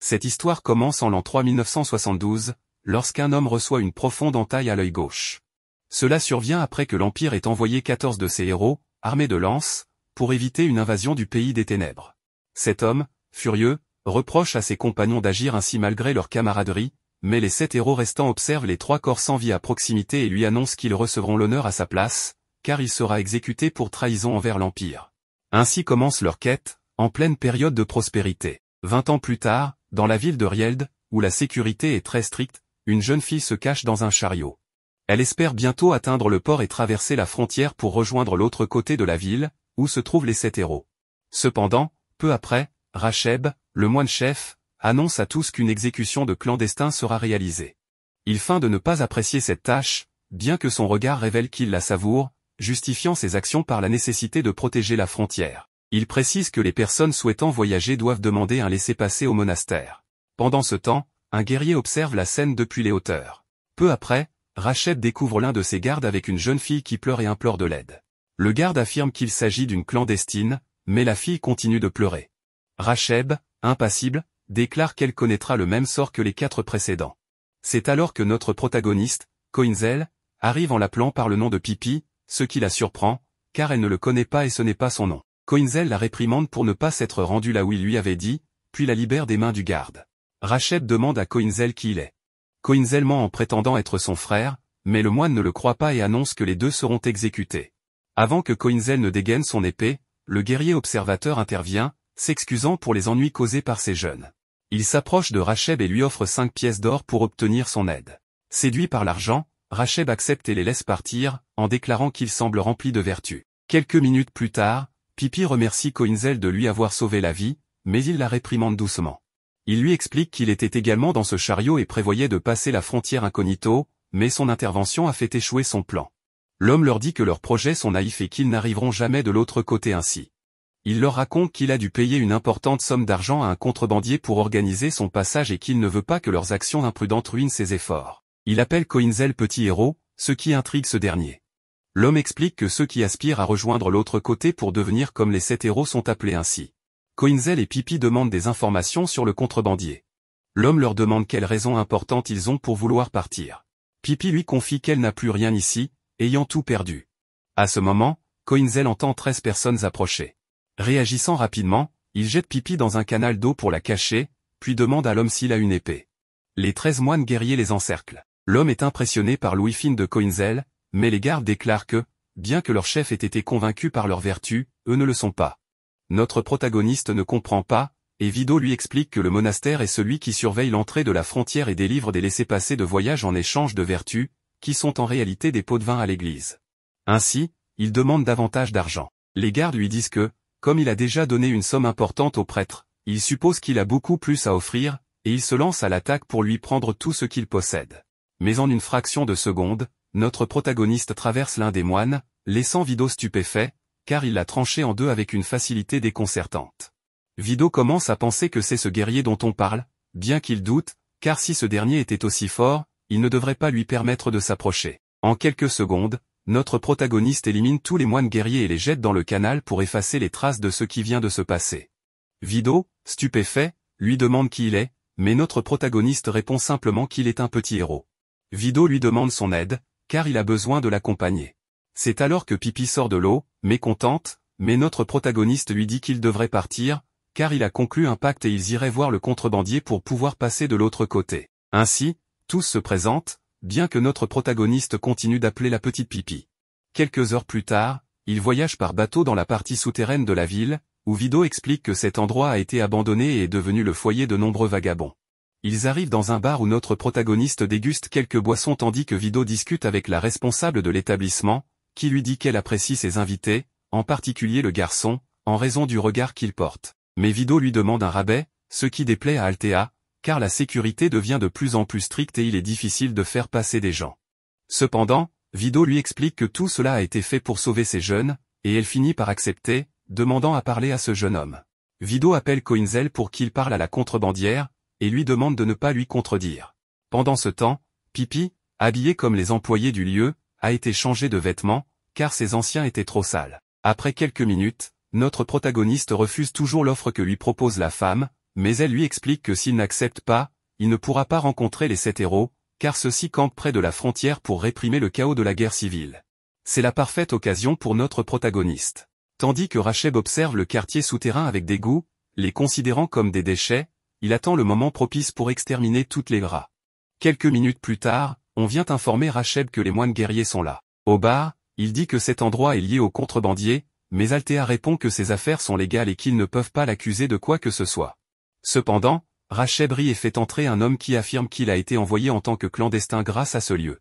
Cette histoire commence en l'an 3972, lorsqu'un homme reçoit une profonde entaille à l'œil gauche. Cela survient après que l'Empire ait envoyé 14 de ses héros, armés de lances, pour éviter une invasion du pays des ténèbres. Cet homme, furieux, reproche à ses compagnons d'agir ainsi malgré leur camaraderie, mais les 7 héros restants observent les 3 corps sans vie à proximité et lui annoncent qu'ils recevront l'honneur à sa place, car il sera exécuté pour trahison envers l'Empire. Ainsi commence leur quête, en pleine période de prospérité. 20 ans plus tard, dans la ville de Rield, où la sécurité est très stricte, une jeune fille se cache dans un chariot. Elle espère bientôt atteindre le port et traverser la frontière pour rejoindre l'autre côté de la ville, où se trouvent les 7 héros. Cependant, peu après, Racheb, le moine-chef, annonce à tous qu'une exécution de clandestin sera réalisée. Il feint de ne pas apprécier cette tâche, bien que son regard révèle qu'il la savoure, justifiant ses actions par la nécessité de protéger la frontière. Il précise que les personnes souhaitant voyager doivent demander un laissez-passer au monastère. Pendant ce temps, un guerrier observe la scène depuis les hauteurs. Peu après, Racheb découvre l'un de ses gardes avec une jeune fille qui pleure et implore de l'aide. Le garde affirme qu'il s'agit d'une clandestine, mais la fille continue de pleurer. Racheb, impassible, déclare qu'elle connaîtra le même sort que les 4 précédents. C'est alors que notre protagoniste, Coinzel, arrive en l'appelant par le nom de Pipi, ce qui la surprend, car elle ne le connaît pas et ce n'est pas son nom. Coinzel la réprimande pour ne pas s'être rendu là où il lui avait dit, puis la libère des mains du garde. Racheb demande à Coinzel qui il est. Coinzel ment en prétendant être son frère, mais le moine ne le croit pas et annonce que les deux seront exécutés. Avant que Coinzel ne dégaine son épée, le guerrier observateur intervient, s'excusant pour les ennuis causés par ces jeunes. Il s'approche de Racheb et lui offre 5 pièces d'or pour obtenir son aide. Séduit par l'argent, Racheb accepte et les laisse partir, en déclarant qu'il semble rempli de vertu. Quelques minutes plus tard, Pipi remercie Coinzel de lui avoir sauvé la vie, mais il la réprimande doucement. Il lui explique qu'il était également dans ce chariot et prévoyait de passer la frontière incognito, mais son intervention a fait échouer son plan. L'homme leur dit que leurs projets sont naïfs et qu'ils n'arriveront jamais de l'autre côté ainsi. Il leur raconte qu'il a dû payer une importante somme d'argent à un contrebandier pour organiser son passage et qu'il ne veut pas que leurs actions imprudentes ruinent ses efforts. Il appelle Coinzel petit héros, ce qui intrigue ce dernier. L'homme explique que ceux qui aspirent à rejoindre l'autre côté pour devenir comme les 7 héros sont appelés ainsi. Coinzel et Pipi demandent des informations sur le contrebandier. L'homme leur demande quelles raisons importantes ils ont pour vouloir partir. Pipi lui confie qu'elle n'a plus rien ici, ayant tout perdu. À ce moment, Coinzel entend 13 personnes approcher. Réagissant rapidement, il jette Pipi dans un canal d'eau pour la cacher, puis demande à l'homme s'il a une épée. Les 13 moines guerriers les encerclent. L'homme est impressionné par l'ouïe fine de Coinzel, mais les gardes déclarent que, bien que leur chef ait été convaincu par leur vertu, eux ne le sont pas. Notre protagoniste ne comprend pas, et Vido lui explique que le monastère est celui qui surveille l'entrée de la frontière et délivre des laissez-passer de voyage en échange de vertus, qui sont en réalité des pots de vin à l'église. Ainsi, il demande davantage d'argent. Les gardes lui disent que, comme il a déjà donné une somme importante au prêtre, il suppose qu'il a beaucoup plus à offrir, et il se lance à l'attaque pour lui prendre tout ce qu'il possède. Mais en une fraction de seconde, notre protagoniste traverse l'un des moines, laissant Vido stupéfait, car il l'a tranché en deux avec une facilité déconcertante. Vido commence à penser que c'est ce guerrier dont on parle, bien qu'il doute, car si ce dernier était aussi fort, il ne devrait pas lui permettre de s'approcher. En quelques secondes, notre protagoniste élimine tous les moines guerriers et les jette dans le canal pour effacer les traces de ce qui vient de se passer. Vido, stupéfait, lui demande qui il est, mais notre protagoniste répond simplement qu'il est un petit héros. Vido lui demande son aide, car il a besoin de l'accompagner. C'est alors que Pipi sort de l'eau, mécontente, mais notre protagoniste lui dit qu'il devrait partir, car il a conclu un pacte et ils iraient voir le contrebandier pour pouvoir passer de l'autre côté. Ainsi, tous se présentent, bien que notre protagoniste continue d'appeler la petite Pipi. Quelques heures plus tard, ils voyagent par bateau dans la partie souterraine de la ville, où Vido explique que cet endroit a été abandonné et est devenu le foyer de nombreux vagabonds. Ils arrivent dans un bar où notre protagoniste déguste quelques boissons tandis que Vido discute avec la responsable de l'établissement, qui lui dit qu'elle apprécie ses invités, en particulier le garçon, en raison du regard qu'il porte. Mais Vido lui demande un rabais, ce qui déplaît à Althea, car la sécurité devient de plus en plus stricte et il est difficile de faire passer des gens. Cependant, Vido lui explique que tout cela a été fait pour sauver ces jeunes, et elle finit par accepter, demandant à parler à ce jeune homme. Vido appelle Coinzel pour qu'il parle à la contrebandière, et lui demande de ne pas lui contredire. Pendant ce temps, Pipi, habillé comme les employés du lieu, a été changé de vêtements, car ses anciens étaient trop sales. Après quelques minutes, notre protagoniste refuse toujours l'offre que lui propose la femme, mais elle lui explique que s'il n'accepte pas, il ne pourra pas rencontrer les 7 héros, car ceux-ci campent près de la frontière pour réprimer le chaos de la guerre civile. C'est la parfaite occasion pour notre protagoniste. Tandis que Racheb observe le quartier souterrain avec dégoût, les considérant comme des déchets, il attend le moment propice pour exterminer toutes les rats. Quelques minutes plus tard, on vient informer Racheb que les moines guerriers sont là. Au bar, il dit que cet endroit est lié aux contrebandiers, mais Althea répond que ses affaires sont légales et qu'ils ne peuvent pas l'accuser de quoi que ce soit. Cependant, Racheb rit et fait entrer un homme qui affirme qu'il a été envoyé en tant que clandestin grâce à ce lieu.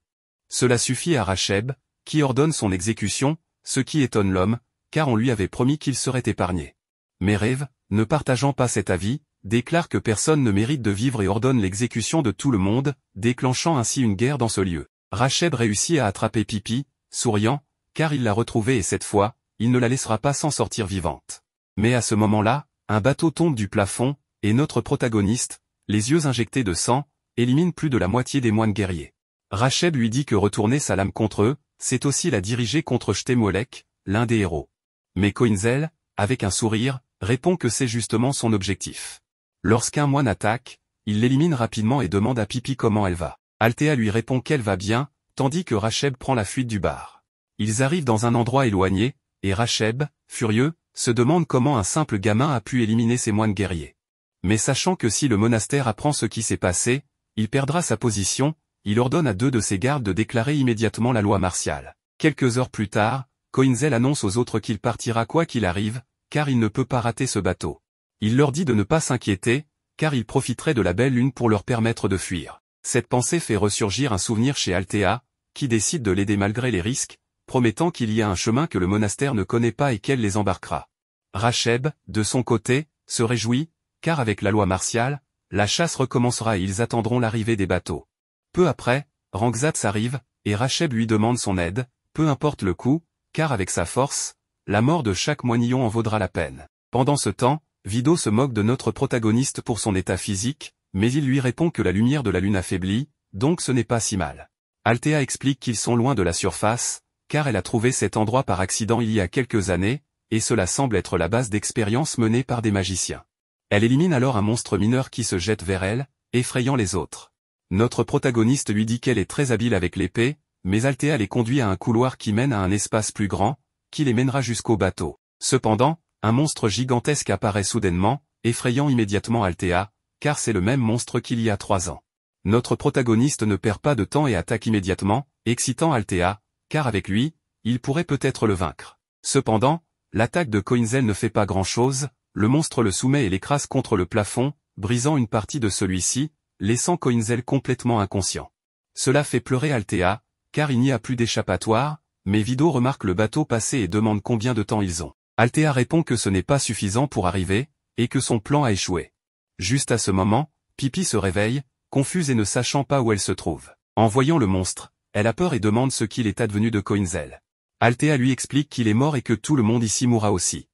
Cela suffit à Racheb, qui ordonne son exécution, ce qui étonne l'homme, car on lui avait promis qu'il serait épargné. Mais Rêve, ne partageant pas cet avis, déclare que personne ne mérite de vivre et ordonne l'exécution de tout le monde, déclenchant ainsi une guerre dans ce lieu. Racheb réussit à attraper Pipi, souriant, car il l'a retrouvée et cette fois, il ne la laissera pas s'en sortir vivante. Mais à ce moment-là, un bateau tombe du plafond, et notre protagoniste, les yeux injectés de sang, élimine plus de la moitié des moines guerriers. Racheb lui dit que retourner sa lame contre eux, c'est aussi la diriger contre Shtemolek, l'un des héros. Mais Koinzel, avec un sourire, répond que c'est justement son objectif. Lorsqu'un moine attaque, il l'élimine rapidement et demande à Pipi comment elle va. Althea lui répond qu'elle va bien, tandis que Racheb prend la fuite du bar. Ils arrivent dans un endroit éloigné, et Racheb, furieux, se demande comment un simple gamin a pu éliminer ces moines guerriers. Mais sachant que si le monastère apprend ce qui s'est passé, il perdra sa position, il ordonne à 2 de ses gardes de déclarer immédiatement la loi martiale. Quelques heures plus tard, Koinzel annonce aux autres qu'il partira quoi qu'il arrive, car il ne peut pas rater ce bateau. Il leur dit de ne pas s'inquiéter, car il profiterait de la belle lune pour leur permettre de fuir. Cette pensée fait ressurgir un souvenir chez Althea, qui décide de l'aider malgré les risques, promettant qu'il y a un chemin que le monastère ne connaît pas et qu'elle les embarquera. Racheb, de son côté, se réjouit, car avec la loi martiale, la chasse recommencera et ils attendront l'arrivée des bateaux. Peu après, Rangzatz arrive, et Racheb lui demande son aide, peu importe le coût, car avec sa force, la mort de chaque moinillon en vaudra la peine. Pendant ce temps, Vido se moque de notre protagoniste pour son état physique, mais il lui répond que la lumière de la lune affaiblit, donc ce n'est pas si mal. Althea explique qu'ils sont loin de la surface, car elle a trouvé cet endroit par accident il y a quelques années, et cela semble être la base d'expériences menées par des magiciens. Elle élimine alors un monstre mineur qui se jette vers elle, effrayant les autres. Notre protagoniste lui dit qu'elle est très habile avec l'épée, mais Althea les conduit à un couloir qui mène à un espace plus grand, qui les mènera jusqu'au bateau. Cependant, un monstre gigantesque apparaît soudainement, effrayant immédiatement Althea, car c'est le même monstre qu'il y a 3 ans. Notre protagoniste ne perd pas de temps et attaque immédiatement, excitant Althea, car avec lui, il pourrait peut-être le vaincre. Cependant, l'attaque de Koinzel ne fait pas grand-chose, le monstre le soumet et l'écrase contre le plafond, brisant une partie de celui-ci, laissant Koinzel complètement inconscient. Cela fait pleurer Althea, car il n'y a plus d'échappatoire, mais Vido remarque le bateau passer et demande combien de temps ils ont. Althea répond que ce n'est pas suffisant pour arriver, et que son plan a échoué. Juste à ce moment, Pipi se réveille, confuse et ne sachant pas où elle se trouve. En voyant le monstre, elle a peur et demande ce qu'il est advenu de Koinzel. Althea lui explique qu'il est mort et que tout le monde ici mourra aussi.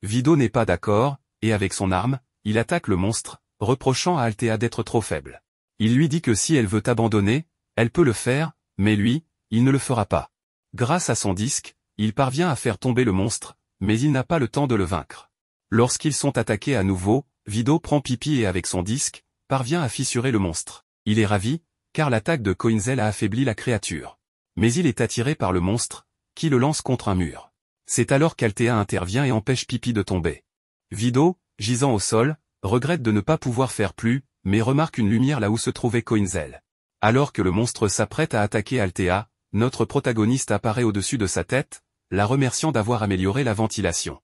Vido n'est pas d'accord, et avec son arme, il attaque le monstre, reprochant à Althea d'être trop faible. Il lui dit que si elle veut abandonner, elle peut le faire, mais lui, il ne le fera pas. Grâce à son disque, il parvient à faire tomber le monstre, mais il n'a pas le temps de le vaincre. Lorsqu'ils sont attaqués à nouveau, Vido prend Pipi et avec son disque, parvient à fissurer le monstre. Il est ravi, car l'attaque de Koinzel a affaibli la créature. Mais il est attiré par le monstre, qui le lance contre un mur. C'est alors qu'Althea intervient et empêche Pipi de tomber. Vido, gisant au sol, regrette de ne pas pouvoir faire plus, mais remarque une lumière là où se trouvait Koinzel. Alors que le monstre s'apprête à attaquer Althea, notre protagoniste apparaît au-dessus de sa tête, la remerciant d'avoir amélioré la ventilation.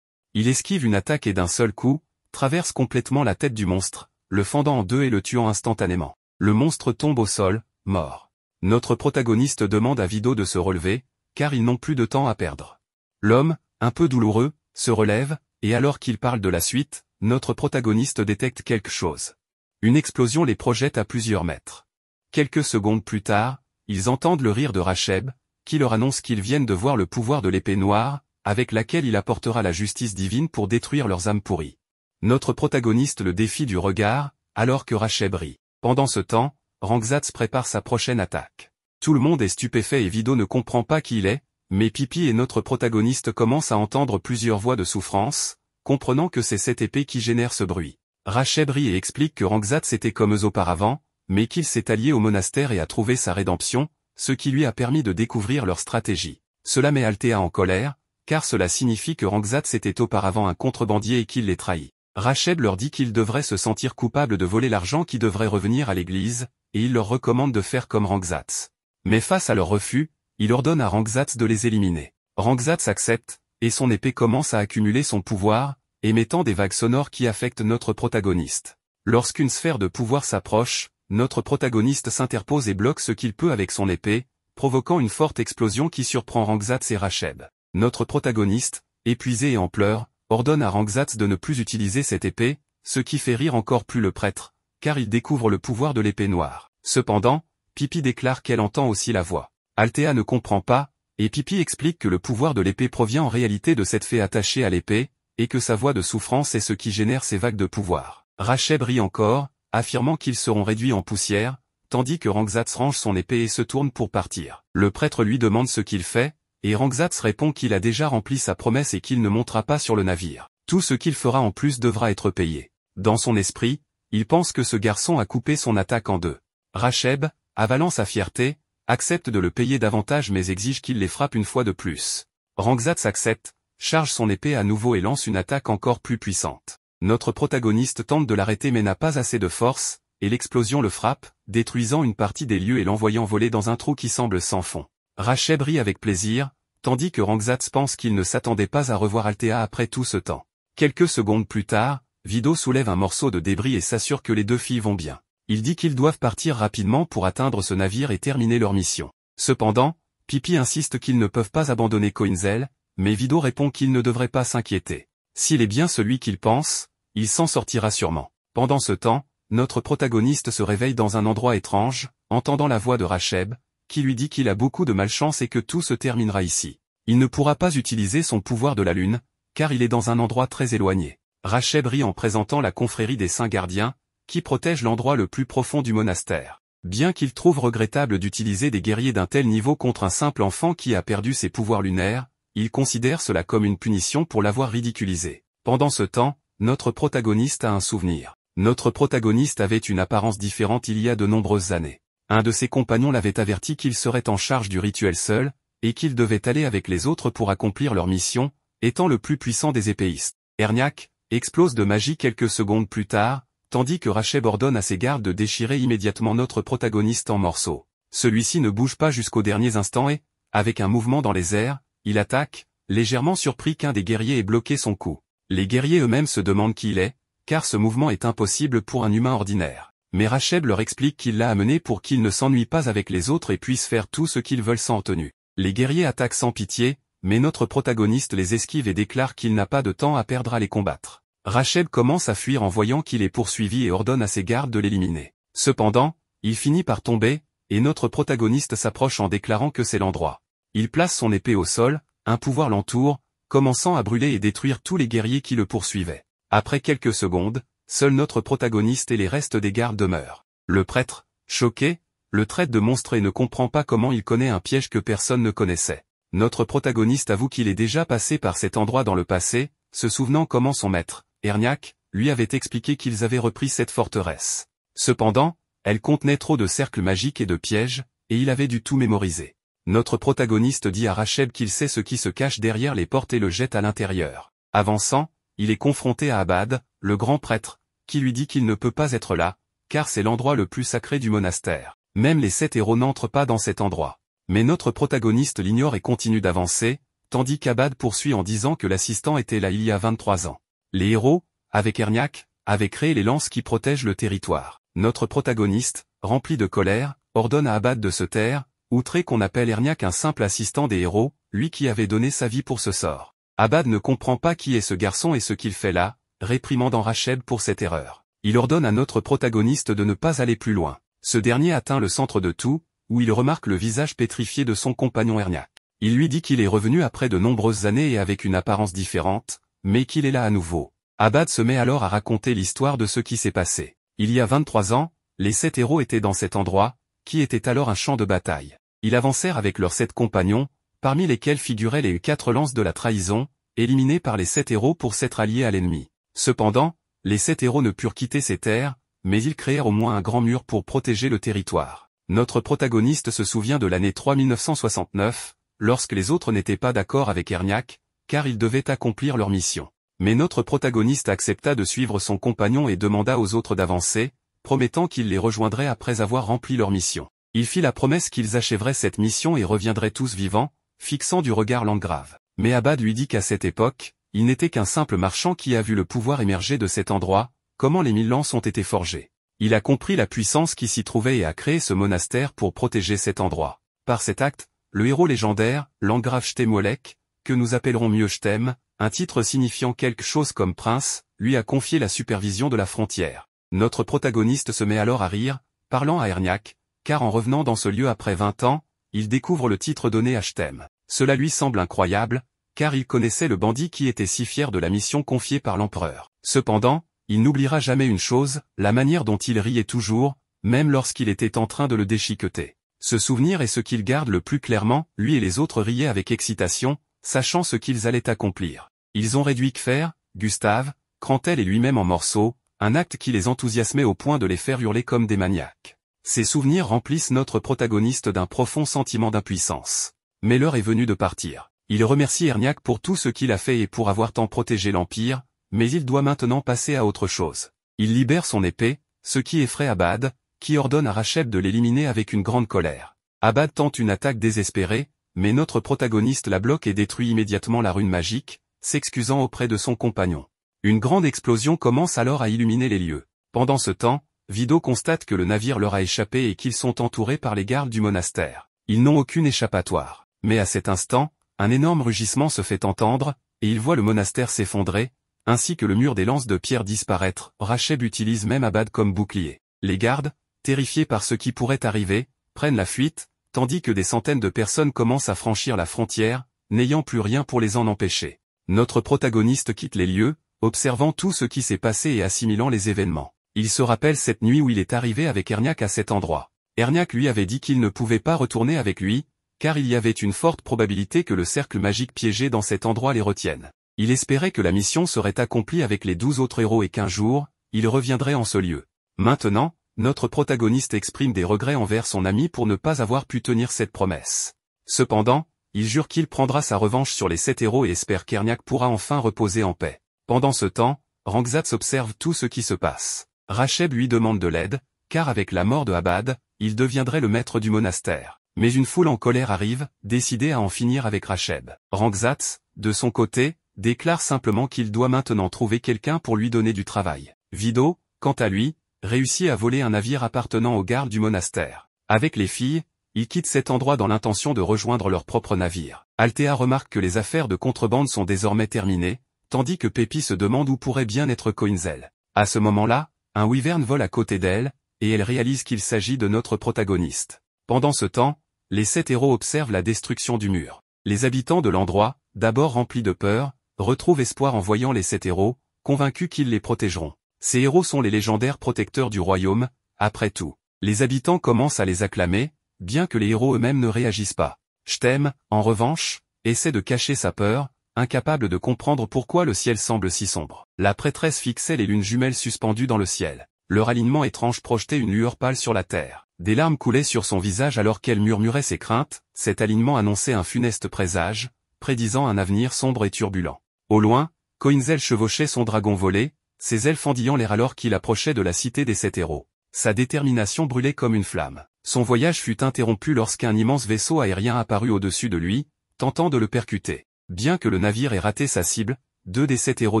Il esquive une attaque et d'un seul coup, traverse complètement la tête du monstre, le fendant en deux et le tuant instantanément. Le monstre tombe au sol, mort. Notre protagoniste demande à Vido de se relever, car ils n'ont plus de temps à perdre. L'homme, un peu douloureux, se relève, et alors qu'il parle de la suite, notre protagoniste détecte quelque chose. Une explosion les projette à plusieurs mètres. Quelques secondes plus tard, ils entendent le rire de Racheb, qui leur annonce qu'ils viennent de voir le pouvoir de l'épée noire, avec laquelle il apportera la justice divine pour détruire leurs âmes pourries. Notre protagoniste le défie du regard, alors que Racheb rit. Pendant ce temps, Rangzatz prépare sa prochaine attaque. Tout le monde est stupéfait et Vido ne comprend pas qui il est, mais Pipi et notre protagoniste commencent à entendre plusieurs voix de souffrance, comprenant que c'est cette épée qui génère ce bruit. Racheb rit et explique que Rangzatz était comme eux auparavant, mais qu'il s'est allié au monastère et a trouvé sa rédemption, ce qui lui a permis de découvrir leur stratégie. Cela met Althea en colère, car cela signifie que Rangzatz était auparavant un contrebandier et qu'il les trahit. Racheb leur dit qu'ils devraient se sentir coupables de voler l'argent qui devrait revenir à l'église, et il leur recommande de faire comme Rangzatz. Mais face à leur refus, il ordonne à Rangzatz de les éliminer. Rangzatz accepte, et son épée commence à accumuler son pouvoir, émettant des vagues sonores qui affectent notre protagoniste. Lorsqu'une sphère de pouvoir s'approche, notre protagoniste s'interpose et bloque ce qu'il peut avec son épée, provoquant une forte explosion qui surprend Rangzatz et Racheb. Notre protagoniste, épuisé et en pleurs, ordonne à Rangzatz de ne plus utiliser cette épée, ce qui fait rire encore plus le prêtre, car il découvre le pouvoir de l'épée noire. Cependant, Pipi déclare qu'elle entend aussi la voix. Althea ne comprend pas, et Pipi explique que le pouvoir de l'épée provient en réalité de cette fée attachée à l'épée, et que sa voix de souffrance est ce qui génère ces vagues de pouvoir. Racheb rit encore, affirmant qu'ils seront réduits en poussière, tandis que Rangzatz range son épée et se tourne pour partir. Le prêtre lui demande ce qu'il fait, et Rangzatz répond qu'il a déjà rempli sa promesse et qu'il ne montera pas sur le navire. Tout ce qu'il fera en plus devra être payé. Dans son esprit, il pense que ce garçon a coupé son attaque en deux. Racheb, avalant sa fierté, accepte de le payer davantage mais exige qu'il les frappe une fois de plus. Rangzatz accepte, charge son épée à nouveau et lance une attaque encore plus puissante. Notre protagoniste tente de l'arrêter mais n'a pas assez de force, et l'explosion le frappe, détruisant une partie des lieux et l'envoyant voler dans un trou qui semble sans fond. Racheb rit avec plaisir, tandis que Rangzatz pense qu'il ne s'attendait pas à revoir Althea après tout ce temps. Quelques secondes plus tard, Vido soulève un morceau de débris et s'assure que les deux filles vont bien. Il dit qu'ils doivent partir rapidement pour atteindre ce navire et terminer leur mission. Cependant, Pipi insiste qu'ils ne peuvent pas abandonner Coinzel, mais Vido répond qu'il ne devrait pas s'inquiéter. S'il est bien celui qu'il pense, il s'en sortira sûrement. Pendant ce temps, notre protagoniste se réveille dans un endroit étrange, entendant la voix de Racheb, qui lui dit qu'il a beaucoup de malchance et que tout se terminera ici. Il ne pourra pas utiliser son pouvoir de la lune, car il est dans un endroit très éloigné. Racheb rit en présentant la confrérie des saints gardiens, qui protège l'endroit le plus profond du monastère. Bien qu'il trouve regrettable d'utiliser des guerriers d'un tel niveau contre un simple enfant qui a perdu ses pouvoirs lunaires, il considère cela comme une punition pour l'avoir ridiculisé. Pendant ce temps, notre protagoniste a un souvenir. Notre protagoniste avait une apparence différente il y a de nombreuses années. Un de ses compagnons l'avait averti qu'il serait en charge du rituel seul, et qu'il devait aller avec les autres pour accomplir leur mission, étant le plus puissant des épéistes. Erniak explose de magie quelques secondes plus tard, tandis que Racheb ordonne à ses gardes de déchirer immédiatement notre protagoniste en morceaux. Celui-ci ne bouge pas jusqu'aux derniers instants et, avec un mouvement dans les airs, il attaque, légèrement surpris qu'un des guerriers ait bloqué son coup. Les guerriers eux-mêmes se demandent qui il est, car ce mouvement est impossible pour un humain ordinaire. Mais Racheb leur explique qu'il l'a amené pour qu'ils ne s'ennuient pas avec les autres et puissent faire tout ce qu'ils veulent sans tenue. Les guerriers attaquent sans pitié, mais notre protagoniste les esquive et déclare qu'il n'a pas de temps à perdre à les combattre. Racheb commence à fuir en voyant qu'il est poursuivi et ordonne à ses gardes de l'éliminer. Cependant, il finit par tomber, et notre protagoniste s'approche en déclarant que c'est l'endroit. Il place son épée au sol, un pouvoir l'entoure, commençant à brûler et détruire tous les guerriers qui le poursuivaient. Après quelques secondes, seul notre protagoniste et les restes des gardes demeurent. Le prêtre, choqué, le traite de monstre et ne comprend pas comment il connaît un piège que personne ne connaissait. Notre protagoniste avoue qu'il est déjà passé par cet endroit dans le passé, se souvenant comment son maître, Erniak, lui avait expliqué qu'ils avaient repris cette forteresse. Cependant, elle contenait trop de cercles magiques et de pièges, et il avait dû tout mémoriser. Notre protagoniste dit à Racheb qu'il sait ce qui se cache derrière les portes et le jette à l'intérieur. Avançant, il est confronté à Abad, le grand prêtre, qui lui dit qu'il ne peut pas être là, car c'est l'endroit le plus sacré du monastère. Même les 7 héros n'entrent pas dans cet endroit. Mais notre protagoniste l'ignore et continue d'avancer, tandis qu'Abad poursuit en disant que l'assistant était là il y a 23 ans. Les héros, avec Erniak, avaient créé les lances qui protègent le territoire. Notre protagoniste, rempli de colère, ordonne à Abad de se taire, outré qu'on appelle Erniak un simple assistant des héros, lui qui avait donné sa vie pour ce sort. Abad ne comprend pas qui est ce garçon et ce qu'il fait là, réprimandant Racheb pour cette erreur. Il ordonne à notre protagoniste de ne pas aller plus loin. Ce dernier atteint le centre de tout, où il remarque le visage pétrifié de son compagnon Erniak. Il lui dit qu'il est revenu après de nombreuses années et avec une apparence différente, mais qu'il est là à nouveau. Abad se met alors à raconter l'histoire de ce qui s'est passé. Il y a 23 ans, les 7 héros étaient dans cet endroit, qui était alors un champ de bataille. Ils avancèrent avec leurs 7 compagnons, parmi lesquels figuraient les 4 lances de la trahison, éliminés par les 7 héros pour s'être alliés à l'ennemi. Cependant, Les 7 héros ne purent quitter ces terres, mais ils créèrent au moins un grand mur pour protéger le territoire. Notre protagoniste se souvient de l'année 3969, lorsque les autres n'étaient pas d'accord avec Erniak, car ils devaient accomplir leur mission. Mais notre protagoniste accepta de suivre son compagnon et demanda aux autres d'avancer, promettant qu'il les rejoindrait après avoir rempli leur mission. Il fit la promesse qu'ils achèveraient cette mission et reviendraient tous vivants, fixant du regard Landgrave. Mais Abad lui dit qu'à cette époque, il n'était qu'un simple marchand qui a vu le pouvoir émerger de cet endroit, comment les 1000 lances ont été forgées. Il a compris la puissance qui s'y trouvait et a créé ce monastère pour protéger cet endroit. Par cet acte, le héros légendaire, Landgrave Stemwolek, que nous appellerons mieux Stem, un titre signifiant quelque chose comme prince, lui a confié la supervision de la frontière. Notre protagoniste se met alors à rire, parlant à Erniak, car en revenant dans ce lieu après 20 ans, il découvre le titre donné à Stem. Cela lui semble incroyable, car il connaissait le bandit qui était si fier de la mission confiée par l'empereur. Cependant, il n'oubliera jamais une chose, la manière dont il riait toujours, même lorsqu'il était en train de le déchiqueter. Ce souvenir est ce qu'il garde le plus clairement, lui et les autres riaient avec excitation, sachant ce qu'ils allaient accomplir. Ils ont réduit Kfer, Gustave, Krantel et lui-même en morceaux, un acte qui les enthousiasmait au point de les faire hurler comme des maniaques. Ces souvenirs remplissent notre protagoniste d'un profond sentiment d'impuissance. Mais l'heure est venue de partir. Il remercie Erniak pour tout ce qu'il a fait et pour avoir tant protégé l'Empire, mais il doit maintenant passer à autre chose. Il libère son épée, ce qui effraie Abad, qui ordonne à Racheb de l'éliminer avec une grande colère. Abad tente une attaque désespérée, mais notre protagoniste la bloque et détruit immédiatement la rune magique, s'excusant auprès de son compagnon. Une grande explosion commence alors à illuminer les lieux. Pendant ce temps, Vido constate que le navire leur a échappé et qu'ils sont entourés par les gardes du monastère. Ils n'ont aucune échappatoire. Mais à cet instant, un énorme rugissement se fait entendre, et ils voient le monastère s'effondrer, ainsi que le mur des lances de pierre disparaître. Racheb utilise même Abad comme bouclier. Les gardes, terrifiés par ce qui pourrait arriver, prennent la fuite, tandis que des centaines de personnes commencent à franchir la frontière, n'ayant plus rien pour les en empêcher. Notre protagoniste quitte les lieux, observant tout ce qui s'est passé et assimilant les événements. Il se rappelle cette nuit où il est arrivé avec Erniak à cet endroit. Erniak lui avait dit qu'il ne pouvait pas retourner avec lui, car il y avait une forte probabilité que le cercle magique piégé dans cet endroit les retienne. Il espérait que la mission serait accomplie avec les 12 autres héros et qu'un jour, il reviendrait en ce lieu. Maintenant, notre protagoniste exprime des regrets envers son ami pour ne pas avoir pu tenir cette promesse. Cependant, il jure qu'il prendra sa revanche sur les 7 héros et espère qu'Erniak pourra enfin reposer en paix. Pendant ce temps, Rangzatz observe tout ce qui se passe. Racheb lui demande de l'aide, car avec la mort de Abad, il deviendrait le maître du monastère. Mais une foule en colère arrive, décidée à en finir avec Racheb. Rangzatz, de son côté, déclare simplement qu'il doit maintenant trouver quelqu'un pour lui donner du travail. Vido, quant à lui, réussit à voler un navire appartenant aux gardes du monastère. Avec les filles, ils quittent cet endroit dans l'intention de rejoindre leur propre navire. Althea remarque que les affaires de contrebande sont désormais terminées, tandis que Pépi se demande où pourrait bien être Coinzel. À ce moment-là, un wyvern vole à côté d'elle, et elle réalise qu'il s'agit de notre protagoniste. Pendant ce temps, les 7 héros observent la destruction du mur. Les habitants de l'endroit, d'abord remplis de peur, retrouvent espoir en voyant les 7 héros, convaincus qu'ils les protégeront. Ces héros sont les légendaires protecteurs du royaume, après tout. Les habitants commencent à les acclamer, bien que les héros eux-mêmes ne réagissent pas. Stem, en revanche, essaie de cacher sa peur, incapable de comprendre pourquoi le ciel semble si sombre. La prêtresse fixait les lunes jumelles suspendues dans le ciel. Leur alignement étrange projetait une lueur pâle sur la terre. Des larmes coulaient sur son visage alors qu'elle murmurait ses craintes, cet alignement annonçait un funeste présage, prédisant un avenir sombre et turbulent. Au loin, Coinzel chevauchait son dragon volé, ses ailes fendillant l'air alors qu'il approchait de la cité des 7 héros. Sa détermination brûlait comme une flamme. Son voyage fut interrompu lorsqu'un immense vaisseau aérien apparut au-dessus de lui, tentant de le percuter. Bien que le navire ait raté sa cible, 2 des 7 héros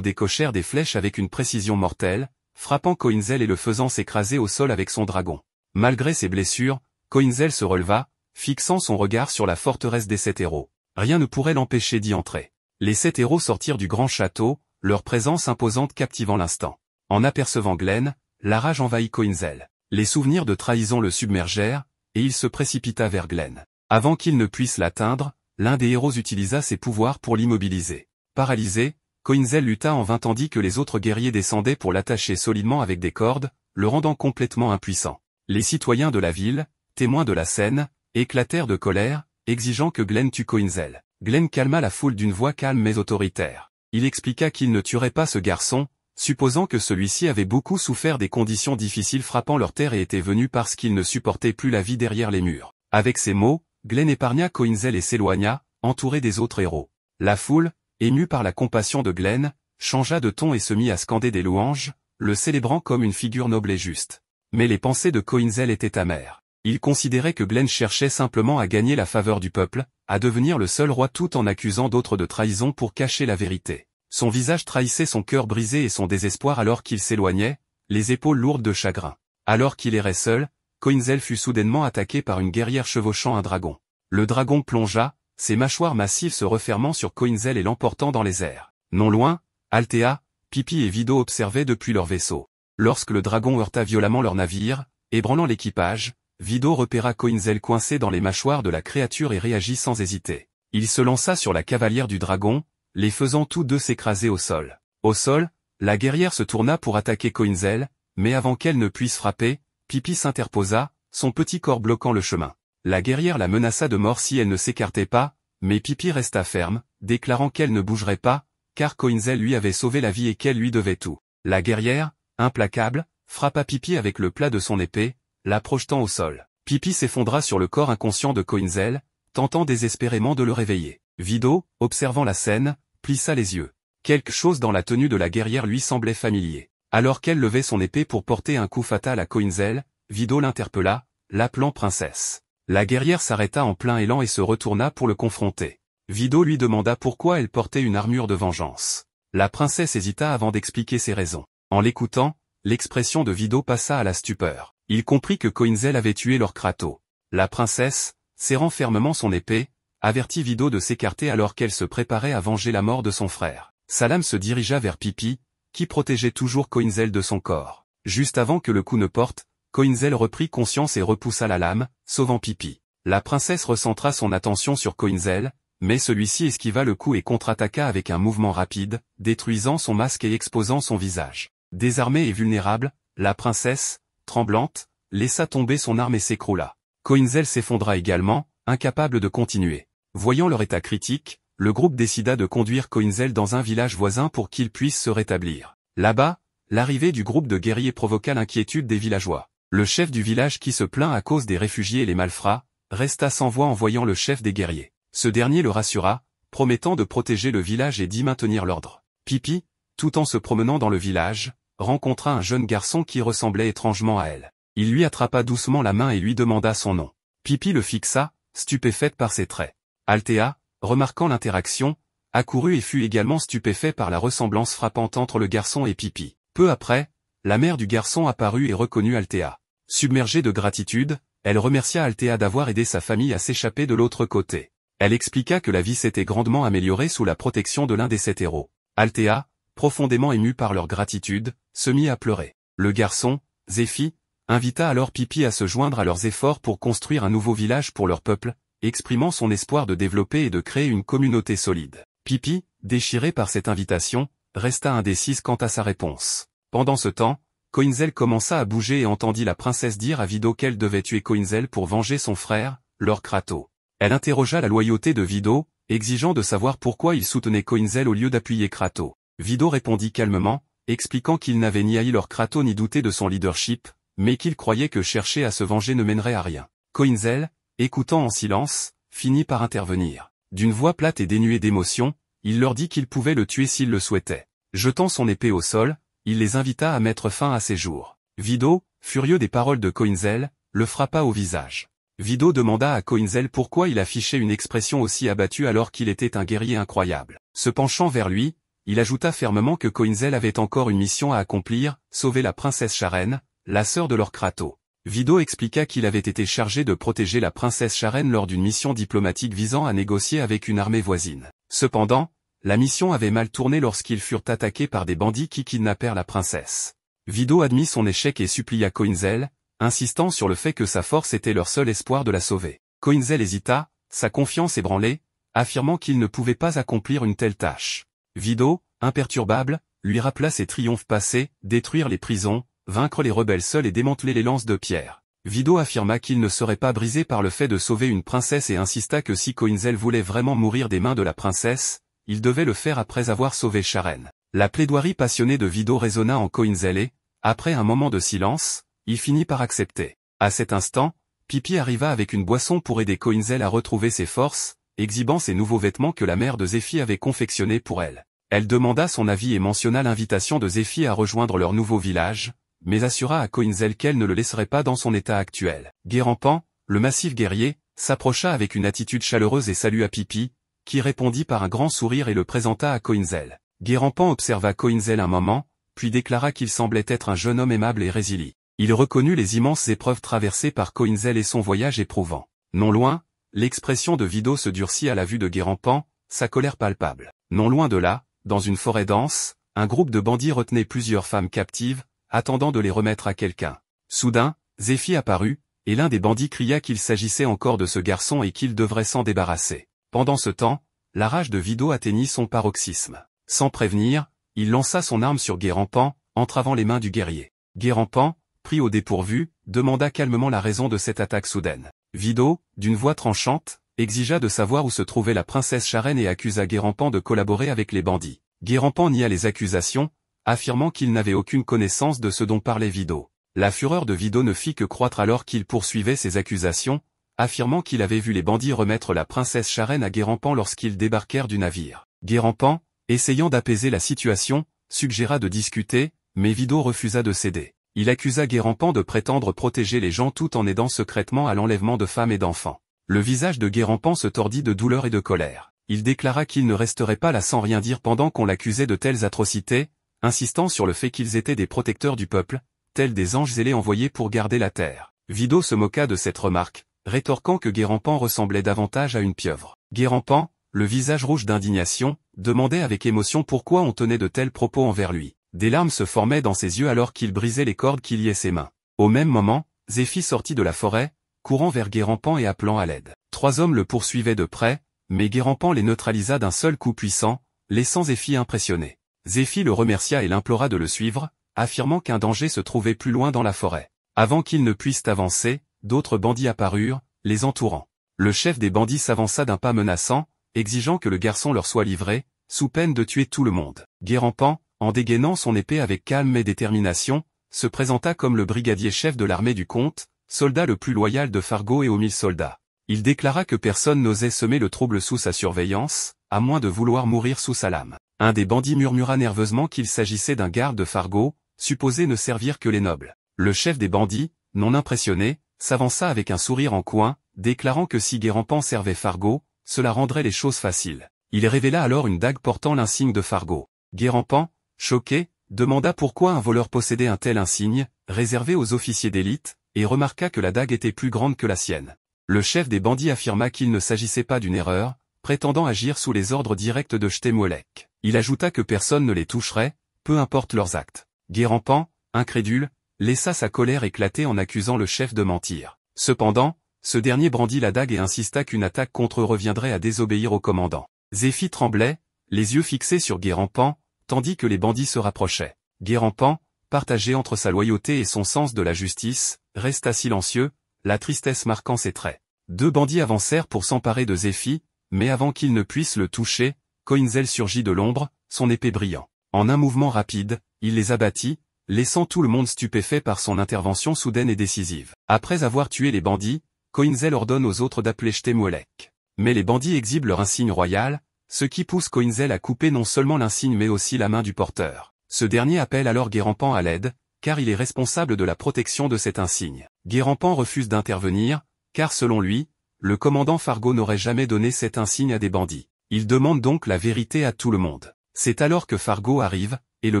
décochèrent des flèches avec une précision mortelle, frappant Coinzel et le faisant s'écraser au sol avec son dragon. Malgré ses blessures, Coinzel se releva, fixant son regard sur la forteresse des 7 héros. Rien ne pourrait l'empêcher d'y entrer. Les 7 héros sortirent du grand château, leur présence imposante captivant l'instant. En apercevant Glenn, la rage envahit Coinzel. Les souvenirs de trahison le submergèrent, et il se précipita vers Glenn. Avant qu'il ne puisse l'atteindre, l'un des héros utilisa ses pouvoirs pour l'immobiliser. Paralysé, Coinzel lutta en vain tandis que les autres guerriers descendaient pour l'attacher solidement avec des cordes, le rendant complètement impuissant. Les citoyens de la ville, témoins de la scène, éclatèrent de colère, exigeant que Glenn tue Coinzel. Glenn calma la foule d'une voix calme mais autoritaire. Il expliqua qu'il ne tuerait pas ce garçon, supposant que celui-ci avait beaucoup souffert des conditions difficiles frappant leur terre et était venu parce qu'il ne supportait plus la vie derrière les murs. Avec ces mots, Glenn épargna Coinzel et s'éloigna, entouré des autres héros. La foule, émue par la compassion de Glenn, changea de ton et se mit à scander des louanges, le célébrant comme une figure noble et juste. Mais les pensées de Coinzel étaient amères. Il considérait que Glenn cherchait simplement à gagner la faveur du peuple, à devenir le seul roi tout en accusant d'autres de trahison pour cacher la vérité. Son visage trahissait son cœur brisé et son désespoir alors qu'il s'éloignait, les épaules lourdes de chagrin. Alors qu'il errait seul, Coinzel fut soudainement attaqué par une guerrière chevauchant un dragon. Le dragon plongea, ses mâchoires massives se refermant sur Coinzel et l'emportant dans les airs. Non loin, Althea, Pippi et Vido observaient depuis leur vaisseau. Lorsque le dragon heurta violemment leur navire, ébranlant l'équipage, Vido repéra Coinzel coincé dans les mâchoires de la créature et réagit sans hésiter. Il se lança sur la cavalière du dragon, les faisant tous deux s'écraser au sol. Au sol, la guerrière se tourna pour attaquer Coinzel, mais avant qu'elle ne puisse frapper, Pippi s'interposa, son petit corps bloquant le chemin. La guerrière la menaça de mort si elle ne s'écartait pas, mais Pippi resta ferme, déclarant qu'elle ne bougerait pas, car Coinzel lui avait sauvé la vie et qu'elle lui devait tout. La guerrière, implacable, frappa Pippi avec le plat de son épée, la projetant au sol. Pippi s'effondra sur le corps inconscient de Coinzel, tentant désespérément de le réveiller. Vido, observant la scène, plissa les yeux. Quelque chose dans la tenue de la guerrière lui semblait familier. Alors qu'elle levait son épée pour porter un coup fatal à Coinzel, Vido l'interpella, l'appelant princesse. La guerrière s'arrêta en plein élan et se retourna pour le confronter. Vido lui demanda pourquoi elle portait une armure de vengeance. La princesse hésita avant d'expliquer ses raisons. En l'écoutant, l'expression de Vido passa à la stupeur. Il comprit que Coinzel avait tué leur Kratos. La princesse, serrant fermement son épée, avertit Vido de s'écarter alors qu'elle se préparait à venger la mort de son frère. Sa lame se dirigea vers Pippi, qui protégeait toujours Coinzel de son corps. Juste avant que le coup ne porte, Coinzel reprit conscience et repoussa la lame, sauvant Pippi. La princesse recentra son attention sur Coinzel, mais celui-ci esquiva le coup et contre-attaqua avec un mouvement rapide, détruisant son masque et exposant son visage. Désarmée et vulnérable, la princesse, tremblante, laissa tomber son arme et s'écroula. Coinzel s'effondra également, incapable de continuer. Voyant leur état critique, le groupe décida de conduire Coinzel dans un village voisin pour qu'il puisse se rétablir. Là-bas, l'arrivée du groupe de guerriers provoqua l'inquiétude des villageois. Le chef du village qui se plaint à cause des réfugiés et les malfrats, resta sans voix en voyant le chef des guerriers. Ce dernier le rassura, promettant de protéger le village et d'y maintenir l'ordre. Pippi, tout en se promenant dans le village, rencontra un jeune garçon qui ressemblait étrangement à elle. Il lui attrapa doucement la main et lui demanda son nom. Pippi le fixa, stupéfaite par ses traits. Althea, remarquant l'interaction, accourut et fut également stupéfait par la ressemblance frappante entre le garçon et Pippi. Peu après, la mère du garçon apparut et reconnut Althea. Submergée de gratitude, elle remercia Althea d'avoir aidé sa famille à s'échapper de l'autre côté. Elle expliqua que la vie s'était grandement améliorée sous la protection de l'un des 7 héros. Althea, profondément émue par leur gratitude, se mit à pleurer. Le garçon, Zéphi, invita alors Pippi à se joindre à leurs efforts pour construire un nouveau village pour leur peuple, exprimant son espoir de développer et de créer une communauté solide. Pippi, déchirée par cette invitation, resta indécise quant à sa réponse. Pendant ce temps, Coinzel commença à bouger et entendit la princesse dire à Vido qu'elle devait tuer Coinzel pour venger son frère, Lord Kratos. Elle interrogea la loyauté de Vido, exigeant de savoir pourquoi il soutenait Coinzel au lieu d'appuyer Kratos. Vido répondit calmement, expliquant qu'il n'avait ni haï Lord Kratos ni douté de son leadership, mais qu'il croyait que chercher à se venger ne mènerait à rien. Coinzel, écoutant en silence, finit par intervenir. D'une voix plate et dénuée d'émotion, il leur dit qu'il pouvait le tuer s'il le souhaitait. Jetant son épée au sol, il les invita à mettre fin à ses jours. Vido, furieux des paroles de Coinzel, le frappa au visage. Vido demanda à Coinzel pourquoi il affichait une expression aussi abattue alors qu'il était un guerrier incroyable. Se penchant vers lui, il ajouta fermement que Coinzel avait encore une mission à accomplir, sauver la princesse Sharene, la sœur de Lord Kratos. Vido expliqua qu'il avait été chargé de protéger la princesse Sharene lors d'une mission diplomatique visant à négocier avec une armée voisine. Cependant, la mission avait mal tourné lorsqu'ils furent attaqués par des bandits qui kidnappèrent la princesse. Vido admit son échec et supplia Coinzel, insistant sur le fait que sa force était leur seul espoir de la sauver. Coinzel hésita, sa confiance ébranlée, affirmant qu'il ne pouvait pas accomplir une telle tâche. Vido, imperturbable, lui rappela ses triomphes passés, détruire les prisons, vaincre les rebelles seuls et démanteler les lances de pierre. Vido affirma qu'il ne serait pas brisé par le fait de sauver une princesse et insista que si Coinzel voulait vraiment mourir des mains de la princesse, il devait le faire après avoir sauvé Sharene. La plaidoirie passionnée de Vidot résonna en Coinzel et, après un moment de silence, il finit par accepter. À cet instant, Pippi arriva avec une boisson pour aider Coinzel à retrouver ses forces, exhibant ses nouveaux vêtements que la mère de Zéphie avait confectionnés pour elle. Elle demanda son avis et mentionna l'invitation de Zéphie à rejoindre leur nouveau village, mais assura à Coinzel qu'elle ne le laisserait pas dans son état actuel. Guérampan, le massif guerrier, s'approcha avec une attitude chaleureuse et salua Pippi, qui répondit par un grand sourire et le présenta à Coinzel. Guérampan observa Coinzel un moment, puis déclara qu'il semblait être un jeune homme aimable et résilient. Il reconnut les immenses épreuves traversées par Coinzel et son voyage éprouvant. Non loin, l'expression de Vidot se durcit à la vue de Guérampan, sa colère palpable. Non loin de là, dans une forêt dense, un groupe de bandits retenait plusieurs femmes captives, attendant de les remettre à quelqu'un. Soudain, Zéphie apparut, et l'un des bandits cria qu'il s'agissait encore de ce garçon et qu'il devrait s'en débarrasser. Pendant ce temps, la rage de Vidot atteignit son paroxysme. Sans prévenir, il lança son arme sur Guérampan, entravant les mains du guerrier. Guérampan, pris au dépourvu, demanda calmement la raison de cette attaque soudaine. Vidot, d'une voix tranchante, exigea de savoir où se trouvait la princesse Charène et accusa Guérampan de collaborer avec les bandits. Guérampan nia les accusations, affirmant qu'il n'avait aucune connaissance de ce dont parlait Vidot. La fureur de Vidot ne fit que croître alors qu'il poursuivait ses accusations, affirmant qu'il avait vu les bandits remettre la princesse Charène à Guérampan lorsqu'ils débarquèrent du navire. Guérampan, essayant d'apaiser la situation, suggéra de discuter, mais Vidot refusa de céder. Il accusa Guérampan de prétendre protéger les gens tout en aidant secrètement à l'enlèvement de femmes et d'enfants. Le visage de Guérampan se tordit de douleur et de colère. Il déclara qu'il ne resterait pas là sans rien dire pendant qu'on l'accusait de telles atrocités, insistant sur le fait qu'ils étaient des protecteurs du peuple, tels des anges zélés envoyés pour garder la terre. Vidot se moqua de cette remarque, rétorquant que Guérampan ressemblait davantage à une pieuvre. Guérampan, le visage rouge d'indignation, demandait avec émotion pourquoi on tenait de tels propos envers lui. Des larmes se formaient dans ses yeux alors qu'il brisait les cordes qui liaient ses mains. Au même moment, Zéphie sortit de la forêt, courant vers Guérampan et appelant à l'aide. 3 hommes le poursuivaient de près, mais Guérampan les neutralisa d'un seul coup puissant, laissant Zéphie impressionné. Zéphie le remercia et l'implora de le suivre, affirmant qu'un danger se trouvait plus loin dans la forêt. Avant qu'ils ne puissent avancer, d'autres bandits apparurent, les entourant. Le chef des bandits s'avança d'un pas menaçant, exigeant que le garçon leur soit livré, sous peine de tuer tout le monde. Guérampan, en dégainant son épée avec calme et détermination, se présenta comme le brigadier-chef de l'armée du comte, soldat le plus loyal de Fargo et aux 1000 soldats. Il déclara que personne n'osait semer le trouble sous sa surveillance, à moins de vouloir mourir sous sa lame. Un des bandits murmura nerveusement qu'il s'agissait d'un garde de Fargo, supposé ne servir que les nobles. Le chef des bandits, non impressionné, s'avança avec un sourire en coin, déclarant que si Guérampan servait Fargo, cela rendrait les choses faciles. Il révéla alors une dague portant l'insigne de Fargo. Guérampan, choqué, demanda pourquoi un voleur possédait un tel insigne, réservé aux officiers d'élite, et remarqua que la dague était plus grande que la sienne. Le chef des bandits affirma qu'il ne s'agissait pas d'une erreur, prétendant agir sous les ordres directs de Chtemouelec. Il ajouta que personne ne les toucherait, peu importe leurs actes. Guérampan, incrédule, laissa sa colère éclater en accusant le chef de mentir. Cependant, ce dernier brandit la dague et insista qu'une attaque contre eux reviendrait à désobéir au commandant. Zéphie tremblait, les yeux fixés sur Guérampan, tandis que les bandits se rapprochaient. Guérampan, partagé entre sa loyauté et son sens de la justice, resta silencieux, la tristesse marquant ses traits. 2 bandits avancèrent pour s'emparer de Zéphie, mais avant qu'ils ne puissent le toucher, Coinzel surgit de l'ombre, son épée brillant. En un mouvement rapide, il les abattit, laissant tout le monde stupéfait par son intervention soudaine et décisive. Après avoir tué les bandits, Coinzel ordonne aux autres d'appeler Chtemouelec. Mais les bandits exhibent leur insigne royal, ce qui pousse Coinzel à couper non seulement l'insigne mais aussi la main du porteur. Ce dernier appelle alors Guérampan à l'aide, car il est responsable de la protection de cet insigne. Guérampan refuse d'intervenir, car selon lui, le commandant Fargo n'aurait jamais donné cet insigne à des bandits. Il demande donc la vérité à tout le monde. C'est alors que Fargo arrive, et le